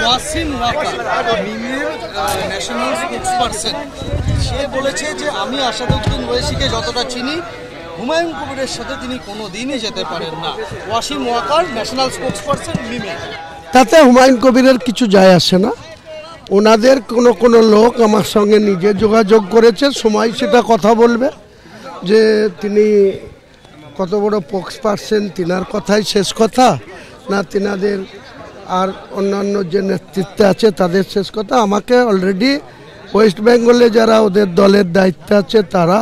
ওয়াসিম ওয়াকার মিমের national spokesperson, সে বলেছে যে আমি আসাদুদ্দিন ওয়াইসিকে যতটা চিনি হুমায়ুন কবিরের সাথে তিনি কোনোদিনই যেতে পারেন না। ওয়াসিম ওয়াকার ন্যাশনাল স্পোকসপারসন মিমে। তাতে হুমায়ুন কবিরের কিছু যায় আসে না। ওনাদের কোনো লোক আমার সঙ্গে নিজে যোগাযোগ করেছে, সময় সেটা কথা বলবে যে তিনি কত বড় স্পোকসপারসন, তিনার কথাই শেষ কথা না তিনাদের আর অন্যান্য যে নেতৃত্বে আছে তাদের শেষ কথা। আমাকে অলরেডি ওয়েস্ট বেঙ্গলে যারা ওদের দলের দায়িত্বে আছে তারা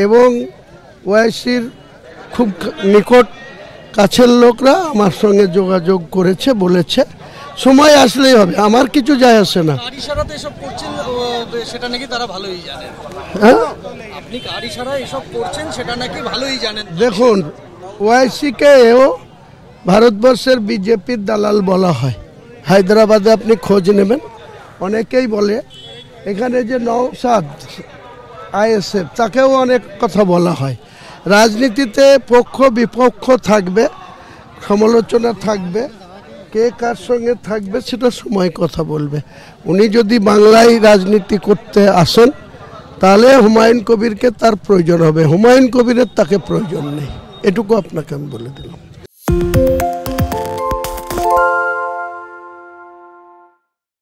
এবং ওয়াইসির খুব নিকট কাছের লোকরা আমার সঙ্গে যোগাযোগ করেছে, বলেছে সময় আসলেই হবে, আমার কিছু যায় আসে না। ইশারাতে এসব করছেন সেটা নাকি তারা ভালোই জানেন। হ্যাঁ, আপনি কার ইশারা এসব করছেন সেটা নাকি ভালোই জানেন। দেখুন, ওয়াইসিকে এও ভারতবর্ষের বিজেপির দালাল বলা হয়। হায়দ্রাবাদে আপনি খোঁজ নেবেন, অনেকেই বলে এখানে যে নওশাদ আইএসএফ তাকেও অনেক কথা বলা হয়। রাজনীতিতে পক্ষ বিপক্ষ থাকবে, সমালোচনা থাকবে, কে কার সঙ্গে থাকবে সেটা সময় কথা বলবে। উনি যদি বাংলায় রাজনীতি করতে আসেন তাহলে হুমায়ুন কবিরকে তার প্রয়োজন হবে, হুমায়ুন কবিরের তাকে প্রয়োজন নেই, এটুকু আপনাকে আমি বলে দিলাম।